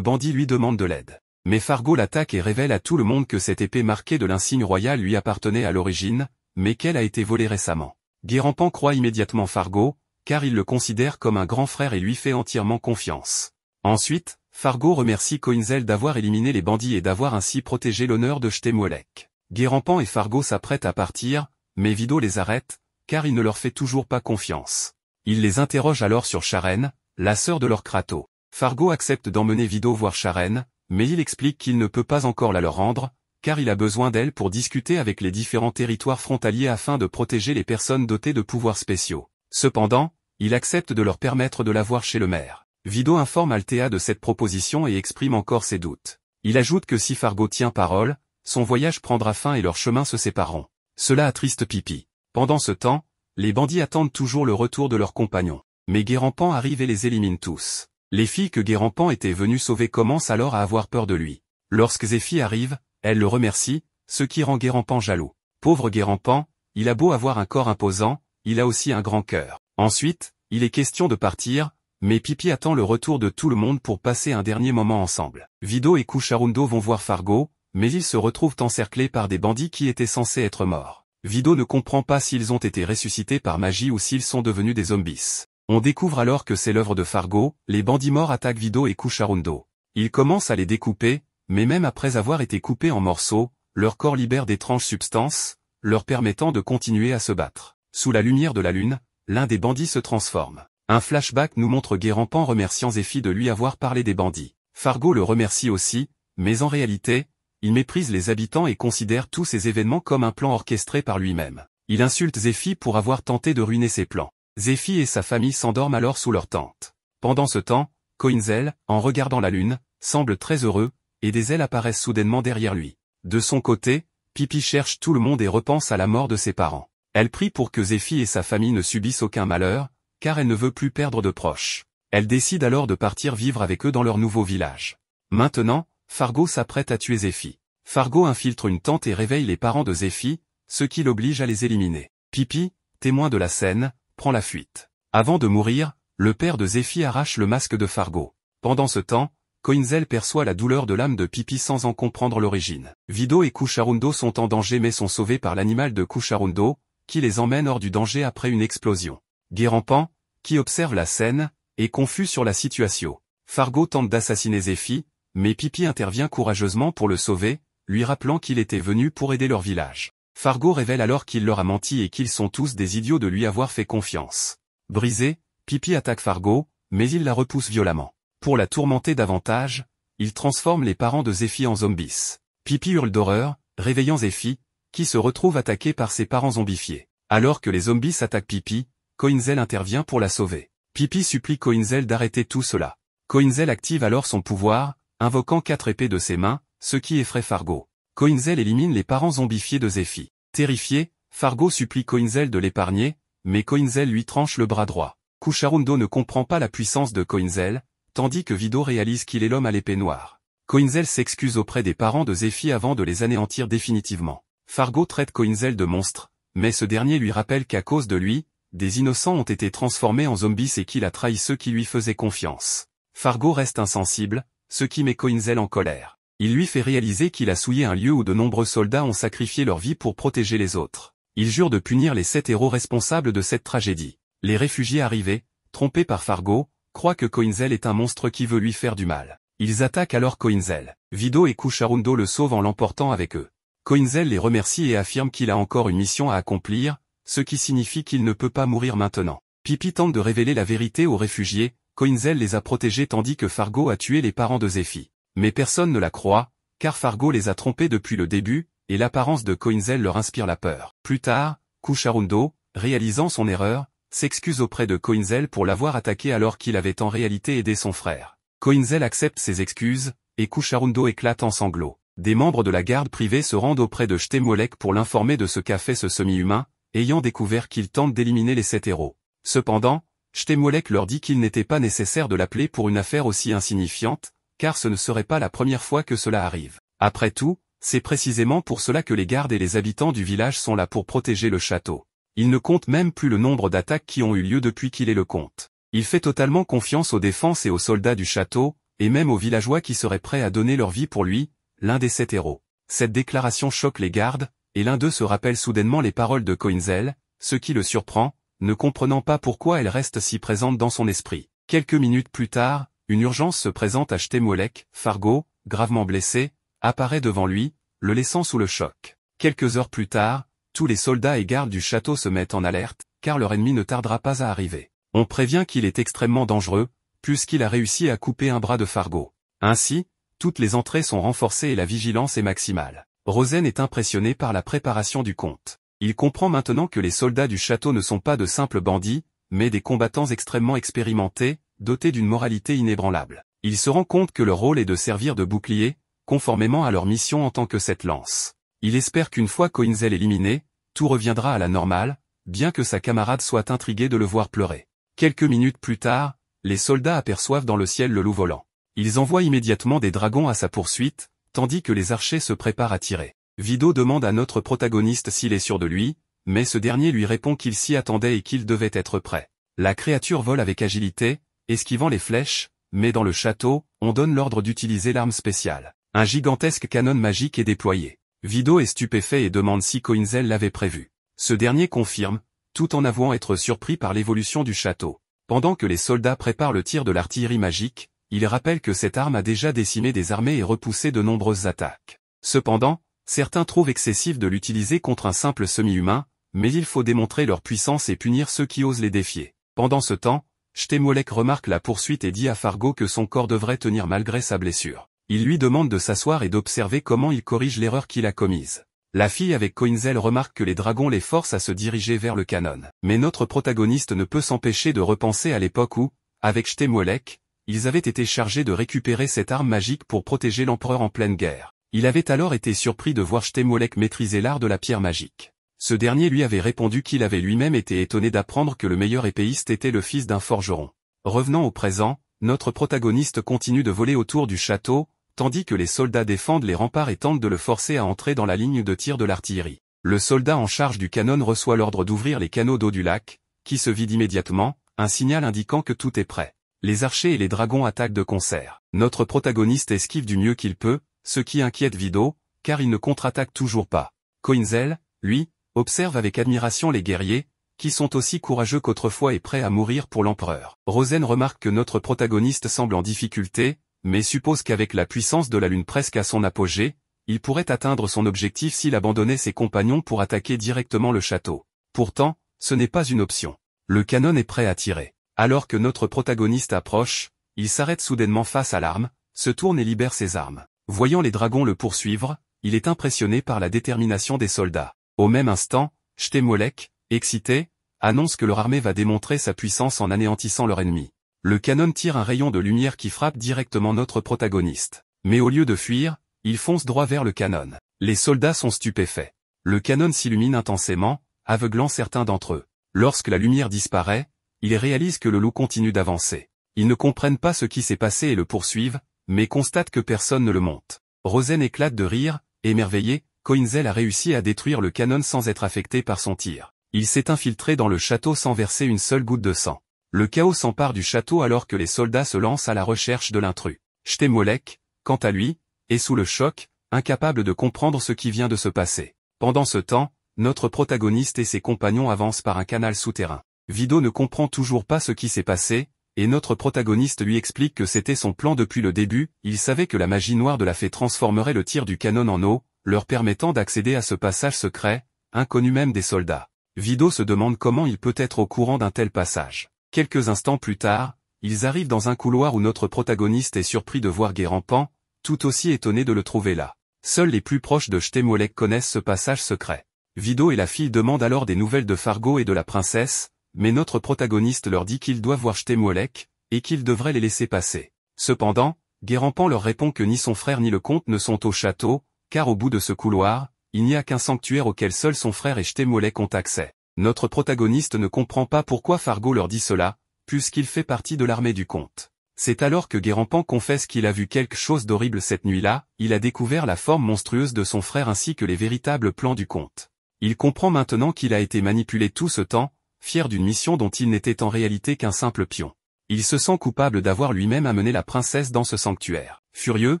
bandit lui demande de l'aide. Mais Fargo l'attaque et révèle à tout le monde que cette épée marquée de l'insigne royal lui appartenait à l'origine, mais qu'elle a été volée récemment. Guérampan croit immédiatement Fargo, car il le considère comme un grand frère et lui fait entièrement confiance. Ensuite, Fargo remercie Coinzel d'avoir éliminé les bandits et d'avoir ainsi protégé l'honneur de Chtemouelec. Guérampan et Fargo s'apprêtent à partir, mais Vidot les arrête, car il ne leur fait toujours pas confiance. Il les interroge alors sur Charène, la sœur de leur Crato. Fargo accepte d'emmener Vidot voir Charène, mais il explique qu'il ne peut pas encore la leur rendre, car il a besoin d'elle pour discuter avec les différents territoires frontaliers afin de protéger les personnes dotées de pouvoirs spéciaux. Cependant, il accepte de leur permettre de la voir chez le maire. Vido informe Althea de cette proposition et exprime encore ses doutes. Il ajoute que si Fargo tient parole, son voyage prendra fin et leurs chemins se sépareront. Cela attriste Pippi. Pendant ce temps, les bandits attendent toujours le retour de leurs compagnons. Mais Guérampan arrive et les élimine tous. Les filles que Guérampan était venu sauver commencent alors à avoir peur de lui. Lorsque Zéphie arrive, elle le remercie, ce qui rend Guérampan jaloux. Pauvre Guérampan, il a beau avoir un corps imposant, il a aussi un grand cœur. Ensuite, il est question de partir, mais Pippi attend le retour de tout le monde pour passer un dernier moment ensemble. Vido et Cucharundo vont voir Fargo, mais ils se retrouvent encerclés par des bandits qui étaient censés être morts. Vido ne comprend pas s'ils ont été ressuscités par magie ou s'ils sont devenus des zombies. On découvre alors que c'est l'œuvre de Fargo, les bandits morts attaquent Vido et Cucharundo. Ils commencent à les découper, mais même après avoir été coupés en morceaux, leur corps libère d'étranges substances, leur permettant de continuer à se battre. Sous la lumière de la lune, l'un des bandits se transforme. Un flashback nous montre Guérampan remerciant Zéphie de lui avoir parlé des bandits. Fargo le remercie aussi, mais en réalité, il méprise les habitants et considère tous ces événements comme un plan orchestré par lui-même. Il insulte Zéphie pour avoir tenté de ruiner ses plans. Zéphie et sa famille s'endorment alors sous leur tente. Pendant ce temps, Coinzel, en regardant la lune, semble très heureux, et des ailes apparaissent soudainement derrière lui. De son côté, Pippi cherche tout le monde et repense à la mort de ses parents. Elle prie pour que Zéphie et sa famille ne subissent aucun malheur, car elle ne veut plus perdre de proches. Elle décide alors de partir vivre avec eux dans leur nouveau village. Maintenant, Fargo s'apprête à tuer Zéphie. Fargo infiltre une tente et réveille les parents de Zéphie, ce qui l'oblige à les éliminer. Pippi, témoin de la scène, prend la fuite. Avant de mourir, le père de Zéphie arrache le masque de Fargo. Pendant ce temps, Coinzel perçoit la douleur de l'âme de Pippi sans en comprendre l'origine. Vido et Cucharundo sont en danger mais sont sauvés par l'animal de Cucharundo, qui les emmène hors du danger après une explosion. Guérampan, qui observe la scène, est confus sur la situation. Fargo tente d'assassiner Zéphie, mais Pippi intervient courageusement pour le sauver, lui rappelant qu'il était venu pour aider leur village. Fargo révèle alors qu'il leur a menti et qu'ils sont tous des idiots de lui avoir fait confiance. Brisé, Pippi attaque Fargo, mais il la repousse violemment. Pour la tourmenter davantage, il transforme les parents de Zéphie en zombies. Pippi hurle d'horreur, réveillant Zéphie, qui se retrouve attaquée par ses parents zombifiés. Alors que les zombies attaquent Pippi, Coinzel intervient pour la sauver. Pippi supplie Coinzel d'arrêter tout cela. Coinzel active alors son pouvoir, invoquant 4 épées de ses mains, ce qui effraie Fargo. Coinzel élimine les parents zombifiés de Zéphie. Terrifié, Fargo supplie Coinzel de l'épargner, mais Coinzel lui tranche le bras droit. Cucharundo ne comprend pas la puissance de Coinzel, tandis que Vido réalise qu'il est l'homme à l'épée noire. Coinzel s'excuse auprès des parents de Zéphie avant de les anéantir définitivement. Fargo traite Coinzel de monstre, mais ce dernier lui rappelle qu'à cause de lui, des innocents ont été transformés en zombies et qu'il a trahi ceux qui lui faisaient confiance. Fargo reste insensible, ce qui met Coinzel en colère. Il lui fait réaliser qu'il a souillé un lieu où de nombreux soldats ont sacrifié leur vie pour protéger les autres. Il jure de punir les 7 héros responsables de cette tragédie. Les réfugiés arrivés, trompés par Fargo, croient que Coinzel est un monstre qui veut lui faire du mal. Ils attaquent alors Coinzel. Vido et Cucharundo le sauvent en l'emportant avec eux. Coinzel les remercie et affirme qu'il a encore une mission à accomplir, ce qui signifie qu'il ne peut pas mourir maintenant. Pippi tente de révéler la vérité aux réfugiés, Coinzel les a protégés tandis que Fargo a tué les parents de Zéphie. Mais personne ne la croit, car Fargo les a trompés depuis le début, et l'apparence de Coinzel leur inspire la peur. Plus tard, Cucharundo, réalisant son erreur, s'excuse auprès de Coinzel pour l'avoir attaqué alors qu'il avait en réalité aidé son frère. Coinzel accepte ses excuses, et Cucharundo éclate en sanglots. Des membres de la garde privée se rendent auprès de Chtemolek pour l'informer de ce qu'a fait ce semi-humain, ayant découvert qu'il tente d'éliminer les 7 héros. Cependant, Chtemolek leur dit qu'il n'était pas nécessaire de l'appeler pour une affaire aussi insignifiante, car ce ne serait pas la première fois que cela arrive. Après tout, c'est précisément pour cela que les gardes et les habitants du village sont là pour protéger le château. Il ne compte même plus le nombre d'attaques qui ont eu lieu depuis qu'il est le comte. Il fait totalement confiance aux défenses et aux soldats du château, et même aux villageois qui seraient prêts à donner leur vie pour lui, l'un des 7 héros. Cette déclaration choque les gardes, et l'un d'eux se rappelle soudainement les paroles de Coinzel, ce qui le surprend, ne comprenant pas pourquoi elles restent si présentes dans son esprit. Quelques minutes plus tard, une urgence se présente à Chtemolek. Fargo, gravement blessé, apparaît devant lui, le laissant sous le choc. Quelques heures plus tard, tous les soldats et gardes du château se mettent en alerte, car leur ennemi ne tardera pas à arriver. On prévient qu'il est extrêmement dangereux, puisqu'il a réussi à couper un bras de Fargo. Ainsi, toutes les entrées sont renforcées et la vigilance est maximale. Rosen est impressionné par la préparation du comte. Il comprend maintenant que les soldats du château ne sont pas de simples bandits, mais des combattants extrêmement expérimentés, dotés d'une moralité inébranlable. Il se rend compte que leur rôle est de servir de bouclier, conformément à leur mission en tant que cette lance. Il espère qu'une fois Coinzel éliminé, tout reviendra à la normale, bien que sa camarade soit intriguée de le voir pleurer. Quelques minutes plus tard, les soldats aperçoivent dans le ciel le loup volant. Ils envoient immédiatement des dragons à sa poursuite, tandis que les archers se préparent à tirer. Vido demande à notre protagoniste s'il est sûr de lui, mais ce dernier lui répond qu'il s'y attendait et qu'il devait être prêt. La créature vole avec agilité, esquivant les flèches, mais dans le château, on donne l'ordre d'utiliser l'arme spéciale. Un gigantesque canon magique est déployé. Vido est stupéfait et demande si Coinzel l'avait prévu. Ce dernier confirme, tout en avouant être surpris par l'évolution du château. Pendant que les soldats préparent le tir de l'artillerie magique, il rappelle que cette arme a déjà décimé des armées et repoussé de nombreuses attaques. Cependant, certains trouvent excessif de l'utiliser contre un simple semi-humain, mais il faut démontrer leur puissance et punir ceux qui osent les défier. Pendant ce temps, Shtemolek remarque la poursuite et dit à Fargo que son corps devrait tenir malgré sa blessure. Il lui demande de s'asseoir et d'observer comment il corrige l'erreur qu'il a commise. La fille avec Coinzel remarque que les dragons les forcent à se diriger vers le canon. Mais notre protagoniste ne peut s'empêcher de repenser à l'époque où, avec Shtemolek, ils avaient été chargés de récupérer cette arme magique pour protéger l'empereur en pleine guerre. Il avait alors été surpris de voir Shtemolek maîtriser l'art de la pierre magique. Ce dernier lui avait répondu qu'il avait lui-même été étonné d'apprendre que le meilleur épéiste était le fils d'un forgeron. Revenant au présent, notre protagoniste continue de voler autour du château, tandis que les soldats défendent les remparts et tentent de le forcer à entrer dans la ligne de tir de l'artillerie. Le soldat en charge du canon reçoit l'ordre d'ouvrir les canaux d'eau du lac, qui se vident immédiatement, un signal indiquant que tout est prêt. Les archers et les dragons attaquent de concert. Notre protagoniste esquive du mieux qu'il peut, ce qui inquiète Vido, car il ne contre-attaque toujours pas. Coinzel, lui, observe avec admiration les guerriers, qui sont aussi courageux qu'autrefois et prêts à mourir pour l'empereur. Rosen remarque que notre protagoniste semble en difficulté, mais suppose qu'avec la puissance de la lune presque à son apogée, il pourrait atteindre son objectif s'il abandonnait ses compagnons pour attaquer directement le château. Pourtant, ce n'est pas une option. Le canon est prêt à tirer. Alors que notre protagoniste approche, il s'arrête soudainement face à l'arme, se tourne et libère ses armes. Voyant les dragons le poursuivre, il est impressionné par la détermination des soldats. Au même instant, Shtemolek, excité, annonce que leur armée va démontrer sa puissance en anéantissant leur ennemi. Le canon tire un rayon de lumière qui frappe directement notre protagoniste. Mais au lieu de fuir, il fonce droit vers le canon. Les soldats sont stupéfaits. Le canon s'illumine intensément, aveuglant certains d'entre eux. Lorsque la lumière disparaît, ils réalisent que le loup continue d'avancer. Ils ne comprennent pas ce qui s'est passé et le poursuivent, mais constatent que personne ne le monte. Rosen éclate de rire, émerveillé, Coinzel a réussi à détruire le canon sans être affecté par son tir. Il s'est infiltré dans le château sans verser une seule goutte de sang. Le chaos s'empare du château alors que les soldats se lancent à la recherche de l'intrus. Shtemolek, quant à lui, est sous le choc, incapable de comprendre ce qui vient de se passer. Pendant ce temps, notre protagoniste et ses compagnons avancent par un canal souterrain. Vido ne comprend toujours pas ce qui s'est passé, et notre protagoniste lui explique que c'était son plan depuis le début. Il savait que la magie noire de la fée transformerait le tir du canon en eau, leur permettant d'accéder à ce passage secret, inconnu même des soldats. Vido se demande comment il peut être au courant d'un tel passage. Quelques instants plus tard, ils arrivent dans un couloir où notre protagoniste est surpris de voir Guérampan, tout aussi étonné de le trouver là. Seuls les plus proches de Shtemolek connaissent ce passage secret. Vido et la fille demandent alors des nouvelles de Fargo et de la princesse, mais notre protagoniste leur dit qu'ils doivent voir Shtemolek, et qu'ils devraient les laisser passer. Cependant, Guérampan leur répond que ni son frère ni le comte ne sont au château, car au bout de ce couloir, il n'y a qu'un sanctuaire auquel seul son frère et Shtemolek ont accès. Notre protagoniste ne comprend pas pourquoi Fargo leur dit cela, puisqu'il fait partie de l'armée du comte. C'est alors que Guérampan confesse qu'il a vu quelque chose d'horrible cette nuit-là, il a découvert la forme monstrueuse de son frère ainsi que les véritables plans du comte. Il comprend maintenant qu'il a été manipulé tout ce temps, fier d'une mission dont il n'était en réalité qu'un simple pion. Il se sent coupable d'avoir lui-même amené la princesse dans ce sanctuaire. Furieux,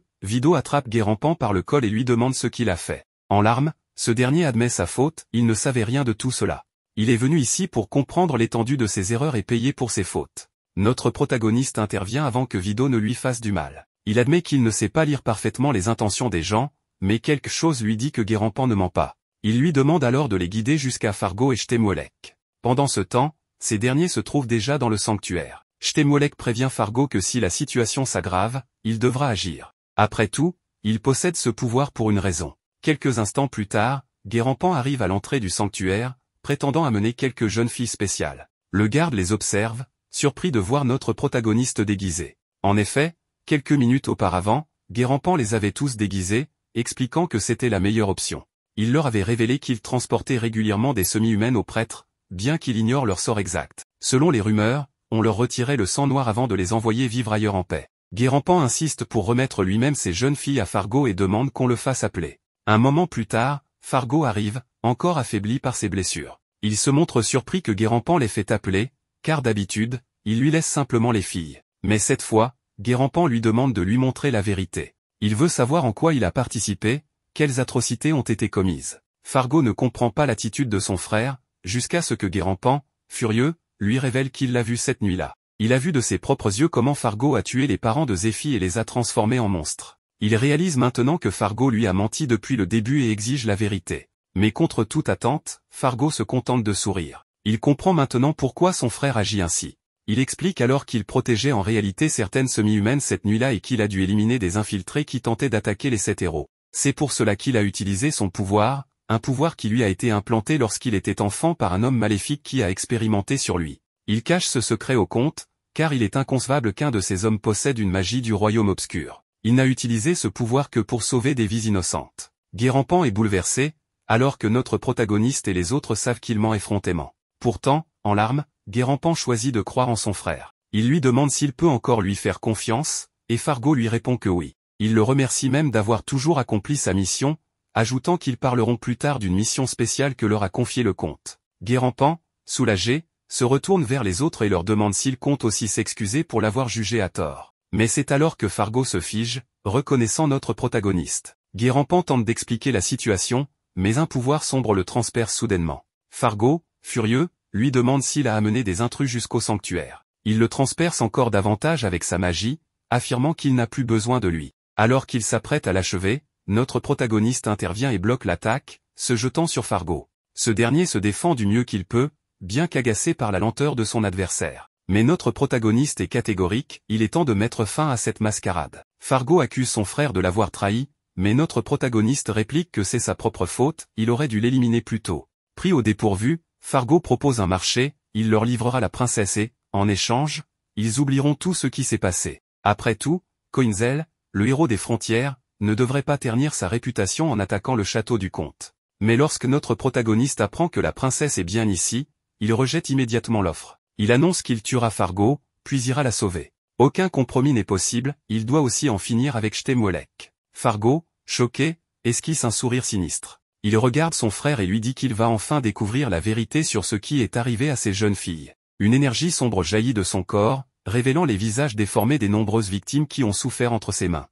Vido attrape Guérampan par le col et lui demande ce qu'il a fait. En larmes, ce dernier admet sa faute, il ne savait rien de tout cela. Il est venu ici pour comprendre l'étendue de ses erreurs et payer pour ses fautes. Notre protagoniste intervient avant que Vido ne lui fasse du mal. Il admet qu'il ne sait pas lire parfaitement les intentions des gens, mais quelque chose lui dit que Guérampan ne ment pas. Il lui demande alors de les guider jusqu'à Fargo et Shtemolek. Pendant ce temps, ces derniers se trouvent déjà dans le sanctuaire. Shtemolek prévient Fargo que si la situation s'aggrave, il devra agir. Après tout, il possède ce pouvoir pour une raison. Quelques instants plus tard, Guérampan arrive à l'entrée du sanctuaire, prétendant amener quelques jeunes filles spéciales. Le garde les observe, surpris de voir notre protagoniste déguisé. En effet, quelques minutes auparavant, Guérampan les avait tous déguisés, expliquant que c'était la meilleure option. Il leur avait révélé qu'il transportait régulièrement des semi-humaines aux prêtres, bien qu'il ignore leur sort exact. Selon les rumeurs, on leur retirait le sang noir avant de les envoyer vivre ailleurs en paix. Guérampan insiste pour remettre lui-même ces jeunes filles à Fargo et demande qu'on le fasse appeler. Un moment plus tard, Fargo arrive, encore affaibli par ses blessures. Il se montre surpris que Guérampan l'ait fait appeler, car d'habitude, il lui laisse simplement les filles. Mais cette fois, Guérampan lui demande de lui montrer la vérité. Il veut savoir en quoi il a participé, quelles atrocités ont été commises. Fargo ne comprend pas l'attitude de son frère, jusqu'à ce que Guérampan, furieux, lui révèle qu'il l'a vu cette nuit-là. Il a vu de ses propres yeux comment Fargo a tué les parents de Zéphi et les a transformés en monstres. Il réalise maintenant que Fargo lui a menti depuis le début et exige la vérité. Mais contre toute attente, Fargo se contente de sourire. Il comprend maintenant pourquoi son frère agit ainsi. Il explique alors qu'il protégeait en réalité certaines semi-humaines cette nuit-là et qu'il a dû éliminer des infiltrés qui tentaient d'attaquer les 7 héros. C'est pour cela qu'il a utilisé son pouvoir, un pouvoir qui lui a été implanté lorsqu'il était enfant par un homme maléfique qui a expérimenté sur lui. Il cache ce secret au comte, car il est inconcevable qu'un de ces hommes possède une magie du royaume obscur. Il n'a utilisé ce pouvoir que pour sauver des vies innocentes. Guérampan est bouleversé, alors que notre protagoniste et les autres savent qu'il ment effrontément. Pourtant, en larmes, Guérampan choisit de croire en son frère. Il lui demande s'il peut encore lui faire confiance, et Fargo lui répond que oui. Il le remercie même d'avoir toujours accompli sa mission, ajoutant qu'ils parleront plus tard d'une mission spéciale que leur a confiée le comte. Guérampan, soulagé, se retourne vers les autres et leur demande s'il compte aussi s'excuser pour l'avoir jugé à tort. Mais c'est alors que Fargo se fige, reconnaissant notre protagoniste. Guérampan tente d'expliquer la situation, mais un pouvoir sombre le transperce soudainement. Fargo, furieux, lui demande s'il a amené des intrus jusqu'au sanctuaire. Il le transperce encore davantage avec sa magie, affirmant qu'il n'a plus besoin de lui. Alors qu'il s'apprête à l'achever, notre protagoniste intervient et bloque l'attaque, se jetant sur Fargo. Ce dernier se défend du mieux qu'il peut, bien qu'agacé par la lenteur de son adversaire. Mais notre protagoniste est catégorique, il est temps de mettre fin à cette mascarade. Fargo accuse son frère de l'avoir trahi, mais notre protagoniste réplique que c'est sa propre faute, il aurait dû l'éliminer plus tôt. Pris au dépourvu, Fargo propose un marché, il leur livrera la princesse et, en échange, ils oublieront tout ce qui s'est passé. Après tout, Coinzel, le héros des frontières, ne devrait pas ternir sa réputation en attaquant le château du comte. Mais lorsque notre protagoniste apprend que la princesse est bien ici, il rejette immédiatement l'offre. Il annonce qu'il tuera Fargo, puis ira la sauver. Aucun compromis n'est possible, il doit aussi en finir avec Shtemwelek. Fargo, choqué, esquisse un sourire sinistre. Il regarde son frère et lui dit qu'il va enfin découvrir la vérité sur ce qui est arrivé à ces jeunes filles. Une énergie sombre jaillit de son corps, révélant les visages déformés des nombreuses victimes qui ont souffert entre ses mains.